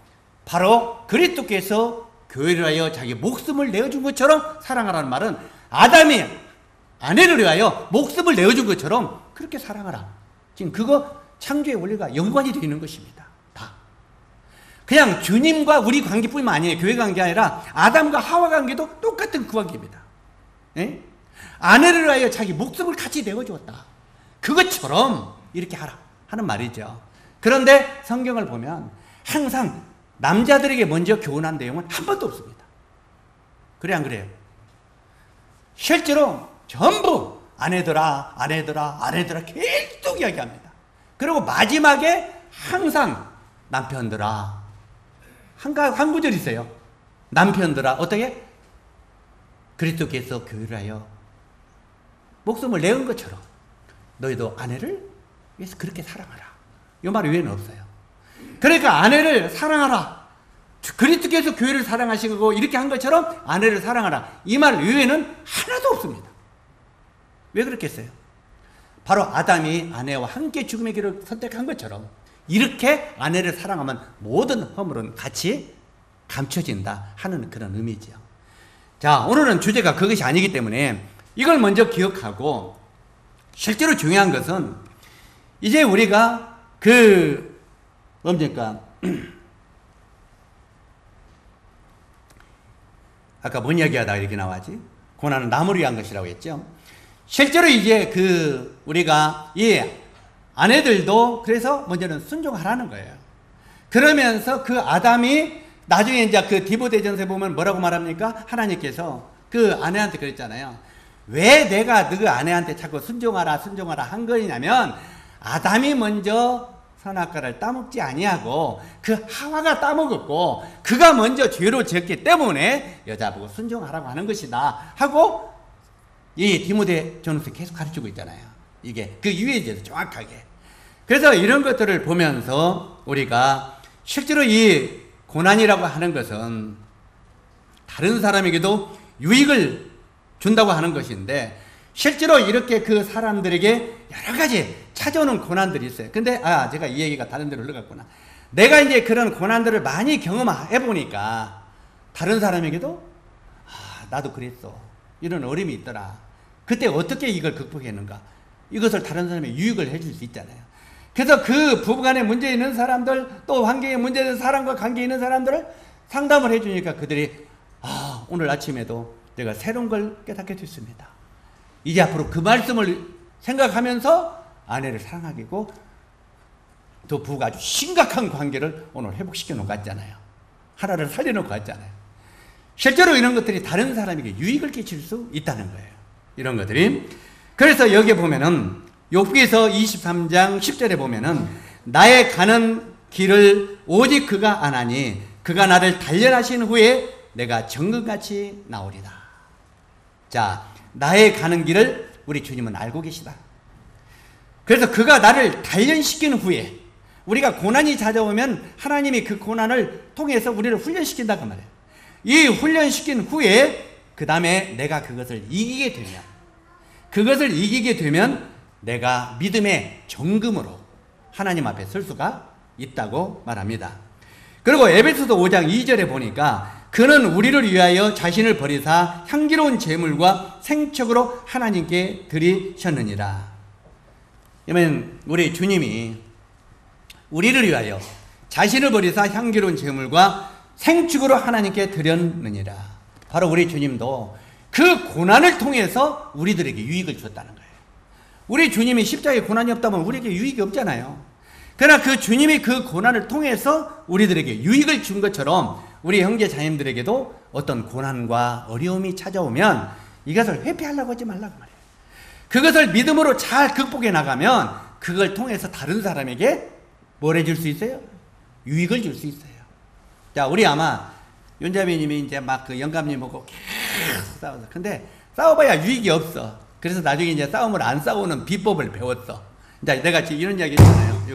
바로 그리스도께서 교회를 위하여 자기 목숨을 내어준 것처럼 사랑하라는 말은 아담이 아내를 위하여 목숨을 내어준 것처럼 그렇게 사랑하라. 지금 그거 창조의 원리가 연관이 되어 있는 것입니다. 다. 그냥 주님과 우리 관계뿐만 아니에요. 교회 관계 아니라 아담과 하와 관계도 똑같은 그 관계입니다. 예? 아내를 위하여 자기 목숨을 같이 내어주었다. 그것처럼 이렇게 하라 하는 말이죠. 그런데 성경을 보면 항상 남자들에게 먼저 교훈한 내용은 한 번도 없습니다. 그래 안 그래요? 실제로 전부 아내들아 계속 이야기합니다. 그리고 마지막에 항상 남편들아 한 구절 있어요. 남편들아 어떻게? 그리스도께서 교회를 하여 목숨을 내은 것처럼 너희도 아내를 위해서 그렇게 사랑하라. 이 말 외에는 없어요. 그러니까 아내를 사랑하라. 그리스도께서 교회를 사랑하시고 이렇게 한 것처럼 아내를 사랑하라. 이 말 외에는 하나도 없습니다. 왜 그렇겠어요? 바로 아담이 아내와 함께 죽음의 길을 선택한 것처럼 이렇게 아내를 사랑하면 모든 허물은 같이 감춰진다 하는 그런 의미죠. 자, 오늘은 주제가 그것이 아니기 때문에 이걸 먼저 기억하고 실제로 중요한 것은 이제 우리가 뭡니까? 아까 뭔 이야기하다가 이렇게 나왔지? 고난은 남을 위한 것이라고 했죠. 실제로 이제 우리가 이 아내들도 그래서 먼저는 순종하라는 거예요. 그러면서 그 아담이 나중에 이제 그 디모데전서에 보면 뭐라고 말합니까? 하나님께서 그 아내한테 그랬잖아요. 왜 내가 너 아내한테 자꾸 순종하라 한 거냐면 아담이 먼저 선악과를 따먹지 아니하고 그 하와가 따먹었고 그가 먼저 죄로 지었기 때문에 여자보고 순종하라고 하는 것이다 하고 이 디모데전서 계속 가르치고 있잖아요. 이게 그 이유에 대해서 정확하게. 그래서 이런 것들을 보면서 우리가 실제로 이 고난이라고 하는 것은 다른 사람에게도 유익을 준다고 하는 것인데 실제로 이렇게 그 사람들에게 여러 가지 찾아오는 고난들이 있어요. 근데 제가 이 얘기가 다른 데로 흘러갔구나. 내가 이제 그런 고난들을 많이 경험해 보니까 다른 사람에게도 나도 그랬어. 이런 어려움이 있더라. 그때 어떻게 이걸 극복했는가? 이것을 다른 사람에게 유익을 해줄 수 있잖아요. 그래서 그 부부간에 문제 있는 사람들 또 환경에 문제 있는 사람과 관계 있는 사람들을 상담을 해주니까 그들이 오늘 아침에도 내가 새로운 걸 깨닫게 됐습니다. 이제 앞으로 그 말씀을 생각하면서 아내를 사랑하고 또 부부가 아주 심각한 관계를 오늘 회복시켜 놓고 갔잖아요. 하나를 살려놓고 갔잖아요. 실제로 이런 것들이 다른 사람에게 유익을 끼칠 수 있다는 거예요. 이런 것들이. 그래서 여기에 보면은 욥기서 23장 10절에 보면은 나의 가는 길을 오직 그가 아나니 그가 나를 단련하신 후에 내가 정금같이 나오리다. 자, 나의 가는 길을 우리 주님은 알고 계시다. 그래서 그가 나를 단련시킨 후에 우리가 고난이 찾아오면 하나님이 그 고난을 통해서 우리를 훈련시킨다고 말해요. 이 훈련시킨 후에 그 다음에 내가 그것을 이기게 되면 내가 믿음의 정금으로 하나님 앞에 설 수가 있다고 말합니다. 그리고 에베소서 5장 2절에 보니까 그는 우리를 위하여 자신을 버리사 향기로운 제물과 생척으로 하나님께 드리셨느니라. 그러면 우리 주님이 우리를 위하여 자신을 버리사 향기로운 제물과 생축으로 하나님께 드렸느니라. 바로 우리 주님도 그 고난을 통해서 우리들에게 유익을 줬다는 거예요. 우리 주님이 십자가에 고난이 없다면 우리에게 유익이 없잖아요. 그러나 그 주님이 그 고난을 통해서 우리들에게 유익을 준 것처럼 우리 형제 자매들에게도 어떤 고난과 어려움이 찾아오면 이것을 회피하려고 하지 말라고 말해요. 그것을 믿음으로 잘 극복해 나가면 그걸 통해서 다른 사람에게 뭘 해줄 수 있어요? 유익을 줄 수 있어요. 자, 우리 아마 윤자매님이 이제 막 그 영감님하고 계속 싸웠어. 근데 싸워봐야 유익이 없어. 그래서 나중에 이제 싸움을 안 싸우는 비법을 배웠어. 자, 내가 지금 이런 이야기 했잖아요.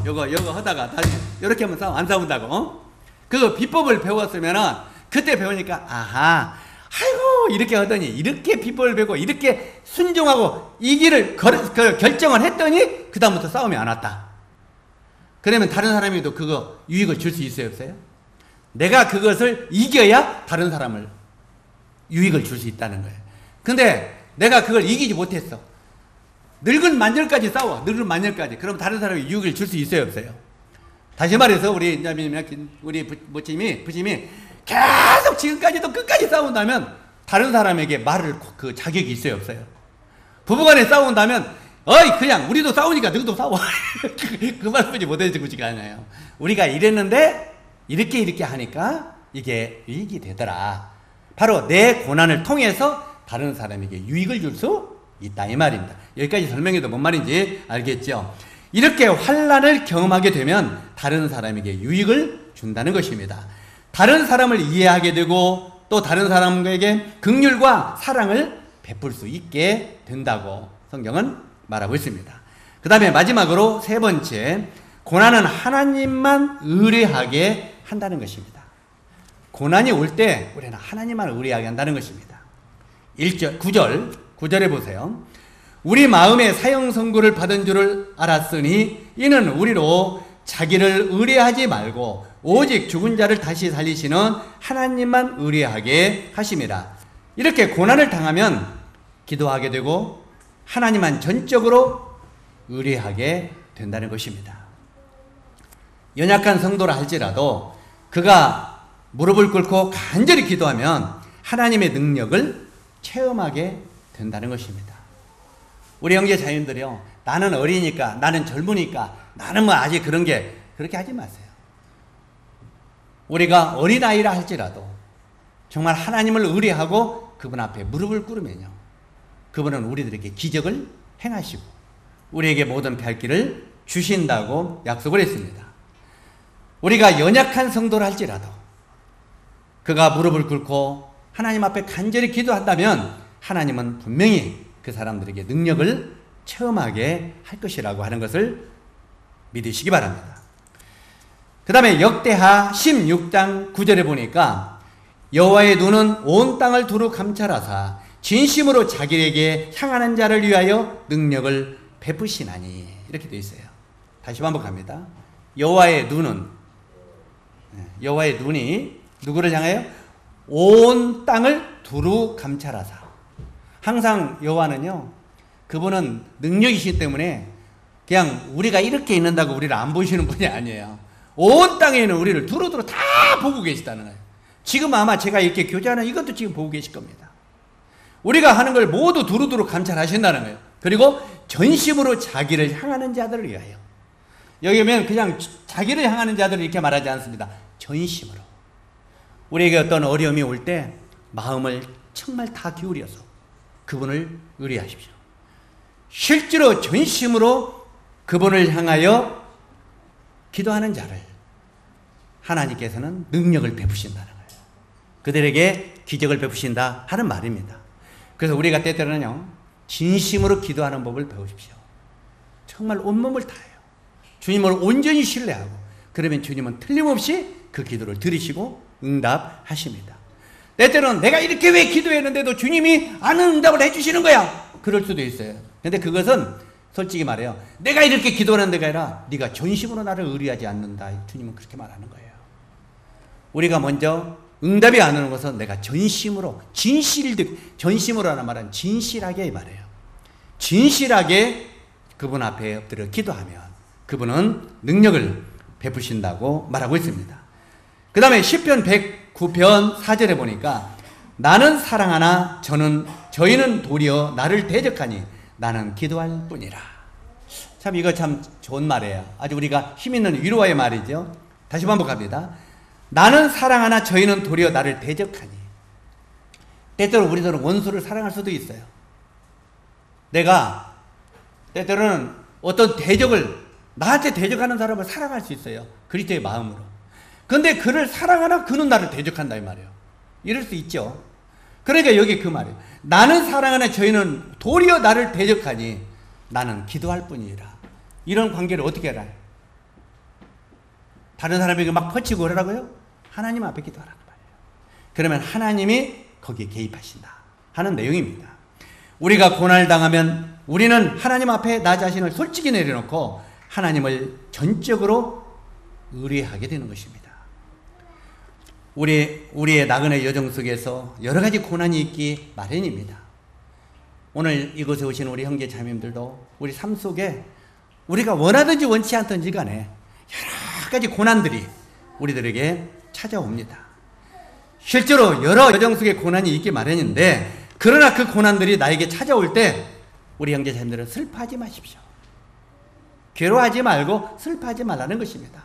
요거 하다가 다시 이렇게 하면 안 싸운다고. 어? 그 비법을 배웠으면은 그때 배우니까 아하, 아이고 이렇게 하더니 이렇게 비법을 배우고 이렇게 순종하고 이 길을 결정을 했더니 그 다음부터 싸움이 안 왔다. 그러면 다른 사람에도 그거 유익을 줄 수 있어요, 없어요? 내가 그것을 이겨야 다른 사람을 유익을 줄 수 있다는 거예요. 근데 내가 그걸 이기지 못했어. 늙은 만절까지 싸워. 늙은 만절까지. 그럼 다른 사람이 유익을 줄 수 있어요, 없어요? 다시 말해서 우리 부님이 계속 지금까지도 끝까지 싸운다면 다른 사람에게 말을 그 자격이 있어요, 없어요? 부부간에 싸운다면 어이 그냥 우리도 싸우니까 너도 싸워. 그 말뿐이 못해주지가 않아요. 우리가 이랬는데 이렇게 하니까 이게 유익이 되더라. 바로 내 고난을 통해서 다른 사람에게 유익을 줄 수 있다 이 말입니다. 여기까지 설명해도 뭔 말인지 알겠죠? 이렇게 환난을 경험하게 되면 다른 사람에게 유익을 준다는 것입니다. 다른 사람을 이해하게 되고 또 다른 사람에게 긍휼과 사랑을 베풀 수 있게 된다고 성경은 말하고 있습니다. 그 다음에 마지막으로 세 번째, 고난은 하나님만 의뢰하게 한다는 것입니다. 고난이 올 때 우리는 하나님만 의뢰하게 한다는 것입니다. 9절에 보세요. 우리 마음에 사형 선고를 받은 줄을 알았으니 이는 우리로 자기를 의뢰하지 말고 오직 죽은 자를 다시 살리시는 하나님만 의뢰하게 하심이라. 이렇게 고난을 당하면 기도하게 되고 하나님만 전적으로 의뢰하게 된다는 것입니다. 연약한 성도라 할지라도 그가 무릎을 꿇고 간절히 기도하면 하나님의 능력을 체험하게 된다는 것입니다. 우리 형제 자녀들이요, 나는 어리니까, 나는 젊으니까, 나는 뭐 아직 그렇게 하지 마세요. 우리가 어린아이라 할지라도 정말 하나님을 의뢰하고 그분 앞에 무릎을 꿇으면요, 그분은 우리들에게 기적을 행하시고 우리에게 모든 갈 길을 주신다고 약속을 했습니다. 우리가 연약한 성도라 할지라도 그가 무릎을 꿇고 하나님 앞에 간절히 기도한다면 하나님은 분명히 그 사람들에게 능력을 체험하게 할 것이라고 하는 것을 믿으시기 바랍니다. 그 다음에 역대하 16장 9절에 보니까 여호와의 눈은 온 땅을 두루 감찰하사 진심으로 자기에게 향하는 자를 위하여 능력을 베푸시나니, 이렇게 되어 있어요. 다시 반복합니다. 여호와의 눈이 누구를 향하여? 온 땅을 두루 감찰하사. 항상 여호와는요, 그분은 능력이시기 때문에 그냥 우리가 이렇게 있는다고 우리를 안 보시는 분이 아니에요. 온 땅에 있는 우리를 두루두루 다 보고 계시다는 거예요. 지금 아마 제가 이렇게 교제하는 이것도 지금 보고 계실 겁니다. 우리가 하는 걸 모두 두루두루 감찰하신다는 거예요. 그리고 전심으로 자기를 향하는 자들을 위하여. 여기 보면 그냥 자기를 향하는 자들을 이렇게 말하지 않습니다. 전심으로. 우리에게 어떤 어려움이 올 때 마음을 정말 다 기울여서 그분을 의뢰하십시오. 실제로 전심으로 그분을 향하여 기도하는 자를 하나님께서는 능력을 베푸신다는 거예요. 그들에게 기적을 베푸신다 하는 말입니다. 그래서 우리가 때때로는요, 진심으로 기도하는 법을 배우십시오. 정말 온몸을 다해요. 주님을 온전히 신뢰하고, 그러면 주님은 틀림없이 그 기도를 들으시고 응답하십니다. 때때로는 내가 이렇게 왜 기도했는데도 주님이 안 응답을 해주시는 거야, 그럴 수도 있어요. 근데 그것은 솔직히 말해요, 내가 이렇게 기도하는 데가 아니라 네가 전심으로 나를 의뢰하지 않는다, 주님은 그렇게 말하는 거예요. 우리가 먼저 응답이 안 오는 것은 내가 전심으로 전심으로라는 말은 진실하게 말해요. 진실하게 그분 앞에 엎드려 기도하면 그분은 능력을 베푸신다고 말하고 있습니다. 그 다음에 시편 109편 4절에 보니까 나는 사랑하나 저희는 도리어 나를 대적하니 나는 기도할 뿐이라. 참 이거 참 좋은 말이에요. 아주 우리가 힘있는 위로와의 말이죠. 다시 반복합니다. 나는 사랑하나 저희는 도리어 나를 대적하니. 때때로 우리들은 원수를 사랑할 수도 있어요. 내가 때때로는 어떤 대적을, 나한테 대적하는 사람을 사랑할 수 있어요. 그리스도의 마음으로. 그런데 그를 사랑하나 그는 나를 대적한다 이 말이에요. 이럴 수 있죠. 그러니까 여기 그 말이에요. 나는 사랑하나 저희는 도리어 나를 대적하니 나는 기도할 뿐이라. 이런 관계를 어떻게 알아요? 다른 사람에게 막 퍼치고 그러라고요? 하나님 앞에 기도하라는 말이에요. 그러면 하나님이 거기에 개입하신다 하는 내용입니다. 우리가 고난을 당하면 우리는 하나님 앞에 나 자신을 솔직히 내려놓고 하나님을 전적으로 의뢰하게 되는 것입니다. 우리의 나그네 여정 속에서 여러 가지 고난이 있기 마련입니다. 오늘 이곳에 오신 우리 형제 자매님들도 우리 삶 속에 우리가 원하든지 원치 않든지 간에 여러 가지 고난들이 우리들에게 찾아옵니다. 실제로 여러 여정 속에 고난이 있기 마련인데, 그러나 그 고난들이 나에게 찾아올 때 우리 형제 자매들은 슬퍼하지 마십시오. 괴로워하지 말고 슬퍼하지 말라는 것입니다.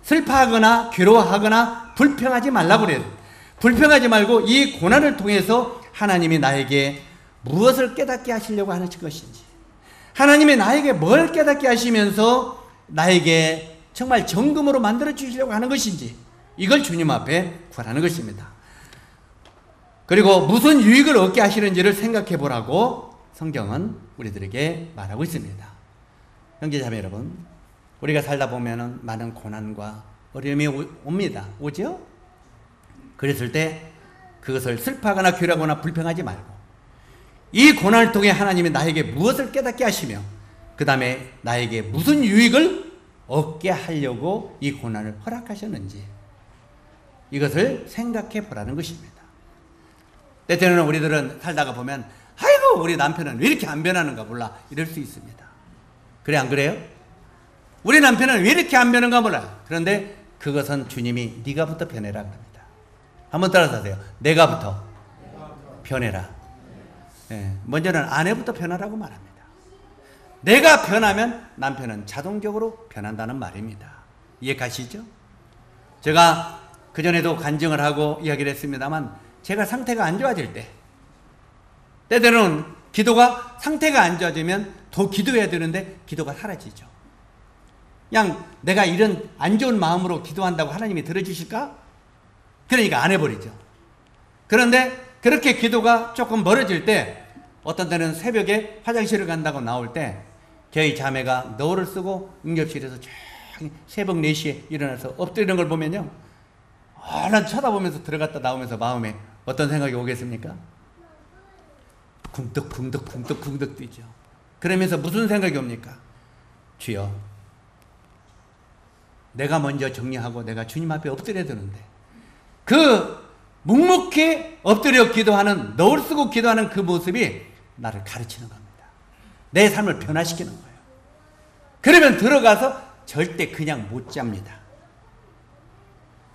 슬퍼하거나 괴로워하거나 불평하지 말라고 그래요. 불평하지 말고 이 고난을 통해서 하나님이 나에게 무엇을 깨닫게 하시려고 하는 것인지, 하나님이 나에게 뭘 깨닫게 하시면서 나에게 정말 정금으로 만들어 주시려고 하는 것인지, 이걸 주님 앞에 구하는 것입니다. 그리고 무슨 유익을 얻게 하시는지를 생각해 보라고 성경은 우리들에게 말하고 있습니다. 형제자매 여러분, 우리가 살다 보면은 많은 고난과 어려움이 옵니다. 오죠? 그랬을 때 그것을 슬퍼하거나 괴로워하거나 불평하지 말고 이 고난을 통해 하나님이 나에게 무엇을 깨닫게 하시며 그 다음에 나에게 무슨 유익을 얻게 하려고 이 고난을 허락하셨는지, 이것을 생각해 보라는 것입니다. 때때로는 우리들은 살다가 보면 아이고 우리 남편은 왜 이렇게 안 변하는가 몰라 이럴 수 있습니다. 그래 안 그래요? 우리 남편은 왜 이렇게 안 변하는가 몰라. 그런데 그것은 주님이 네가부터 변해라 그럽니다. 한번 따라서 하세요. 내가부터 변해라. 네, 먼저는 아내부터 변하라고 말합니다. 내가 변하면 남편은 자동적으로 변한다는 말입니다. 이해 가시죠? 제가 그전에도 간증을 하고 이야기를 했습니다만, 제가 상태가 안 좋아질 때, 때때로는 기도가 상태가 안 좋아지면 더 기도해야 되는데 기도가 사라지죠. 그냥 내가 이런 안 좋은 마음으로 기도한다고 하나님이 들어주실까? 그러니까 안 해버리죠. 그런데 그렇게 기도가 조금 멀어질 때, 어떤 때는 새벽에 화장실을 간다고 나올 때 저희 자매가 너울을 쓰고 응접실에서 새벽 4시에 일어나서 엎드리는 걸 보면요, 얼른 쳐다보면서 들어갔다 나오면서 마음에 어떤 생각이 오겠습니까? 쿵덕쿵덕 뛰죠. 그러면서 무슨 생각이 옵니까? 주여, 내가 먼저 정리하고 내가 주님 앞에 엎드려야 되는데, 그 묵묵히 엎드려 기도하는, 너울 쓰고 기도하는 그 모습이 나를 가르치는 겁니다. 내 삶을 변화시키는 거예요. 그러면 들어가서 절대 그냥 못 잡니다.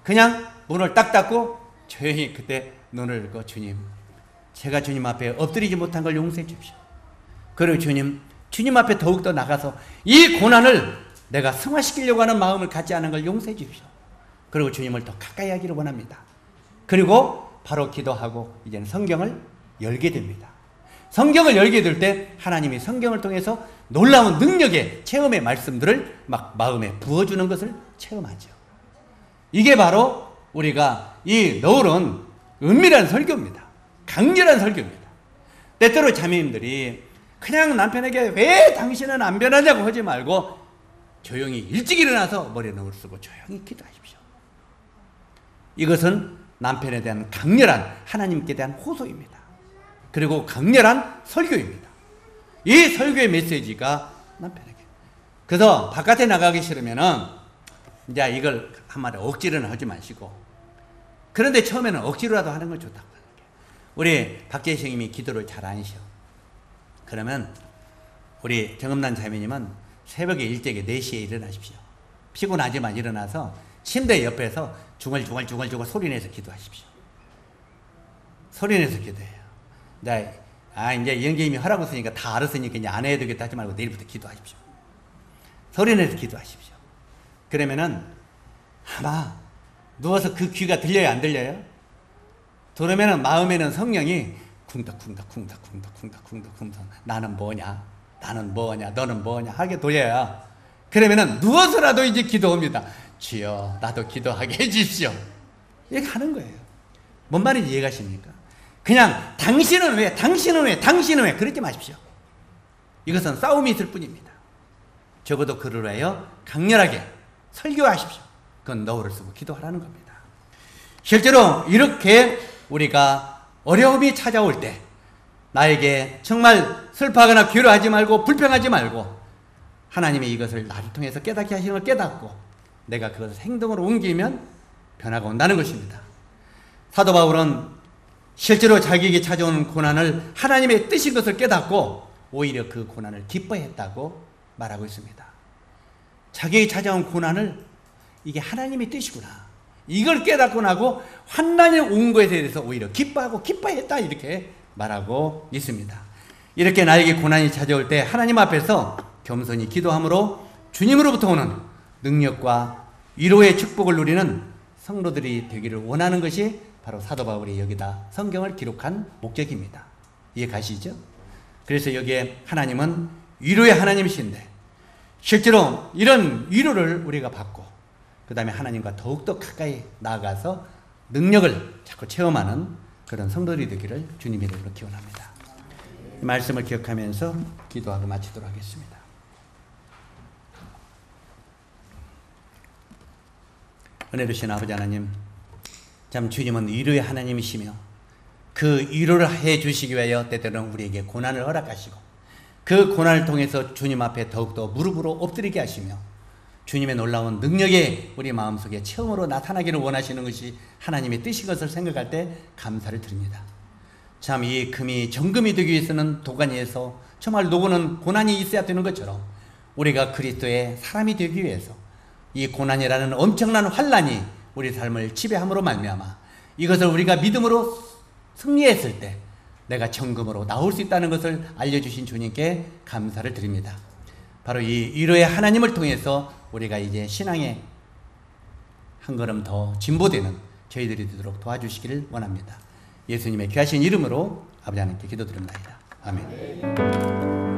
그냥 문을 딱 닫고 조용히 그때 눈을 읽고, 주님, 제가 주님 앞에 엎드리지 못한 걸 용서해 주십시오. 그리고 주님 앞에 더욱더 나가서 이 고난을 내가 승화시키려고 하는 마음을 갖지 않은 걸 용서해 주십시오. 그리고 주님을 더 가까이 하기를 원합니다. 그리고 바로 기도하고 이제는 성경을 열게 됩니다. 성경을 열게 될 때 하나님이 성경을 통해서 놀라운 능력의 체험의 말씀들을 막 마음에 부어주는 것을 체험하죠. 이게 바로 우리가 이 너울은 은밀한 설교입니다. 강렬한 설교입니다. 때때로 자매님들이 그냥 남편에게 왜 당신은 안 변하냐고 하지 말고 조용히 일찍 일어나서 머리에 너울 쓰고 조용히 기도하십시오. 이것은 남편에 대한 강렬한 하나님께 대한 호소입니다. 그리고 강렬한 설교입니다. 이 설교의 메시지가 남편에게. 그래서 바깥에 나가기 싫으면은 이제 이걸 한마디 억지로는 하지 마시고, 그런데 처음에는 억지로라도 하는 건 좋다고 하는 게, 우리 박재생님이 기도를 잘 안 하셔. 그러면 우리 정음란 자매님은 새벽에 일찍에 4시에 일어나십시오. 피곤하지만 일어나서 침대 옆에서 중얼중얼 소리내서 기도하십시오. 소리내서 기도해요. 이제 영재님이 하라고 했으니까 다 알았으니까 이제 안 해야 되겠다 하지 말고 내일부터 기도하십시오. 소리내서 기도하십시오. 그러면은 아마 누워서 그 귀가 들려요, 안 들려요? 그러면은 마음에는 성령이 쿵덕쿵덕 나는 뭐냐, 나는 뭐냐, 너는 뭐냐 하게 돌려야, 그러면은 누워서라도 이제 기도합니다. 주여 나도 기도하게 해주십시오. 이렇게 하는 거예요. 뭔 말인지 이해가십니까? 그냥 당신은 왜, 당신은 왜, 당신은 왜 그러지 마십시오. 이것은 싸움이 있을 뿐입니다. 적어도 그를 위하여 강렬하게 설교하십시오. 그건 너울을 쓰고 기도하라는 겁니다. 실제로 이렇게 우리가 어려움이 찾아올 때 나에게 정말 슬퍼하거나 괴로워하지 말고 불평하지 말고 하나님이 이것을 나를 통해서 깨닫게 하시는 걸 깨닫고 내가 그것을 행동으로 옮기면 변화가 온다는 것입니다. 사도 바울은 실제로 자기에게 찾아오는 고난을 하나님의 뜻인 것을 깨닫고 오히려 그 고난을 기뻐했다고 말하고 있습니다. 자기에게 찾아온 고난을 이게 하나님의 뜻이구나, 이걸 깨닫고 나고 환난이 온 것에 대해서 오히려 기뻐하고 기뻐했다, 이렇게 말하고 있습니다. 이렇게 나에게 고난이 찾아올 때 하나님 앞에서 겸손히 기도함으로 주님으로부터 오는 능력과 위로의 축복을 누리는 성도들이 되기를 원하는 것이 바로 사도 바울이 여기다 성경을 기록한 목적입니다. 이해 가시죠? 그래서 여기에 하나님은 위로의 하나님이신데 실제로 이런 위로를 우리가 받고 그 다음에 하나님과 더욱더 가까이 나아가서 능력을 자꾸 체험하는 그런 성도들이 되기를 주님의 이름으로 기원합니다. 이 말씀을 기억하면서 기도하고 마치도록 하겠습니다. 은혜로우신 아버지 하나님, 참 주님은 위로의 하나님이시며 그 위로를 해 주시기 위하여 때때로는 우리에게 고난을 허락하시고 그 고난을 통해서 주님 앞에 더욱더 무릎으로 엎드리게 하시며 주님의 놀라운 능력이 우리 마음속에 처음으로 나타나기를 원하시는 것이 하나님의 뜻인 것을 생각할 때 감사를 드립니다. 참 이 금이 정금이 되기 위해서는 도가니에서 정말 녹는 고난이 있어야 되는 것처럼 우리가 그리스도의 사람이 되기 위해서 이 고난이라는 엄청난 환난이 우리 삶을 지배함으로 말미암아 이것을 우리가 믿음으로 승리했을 때 내가 정금으로 나올 수 있다는 것을 알려주신 주님께 감사를 드립니다. 바로 이 위로의 하나님을 통해서 우리가 이제 신앙에 한 걸음 더 진보되는 저희들이 되도록 도와주시기를 원합니다. 예수님의 귀하신 이름으로 아버지 하나님께 기도드립니다. 아멘.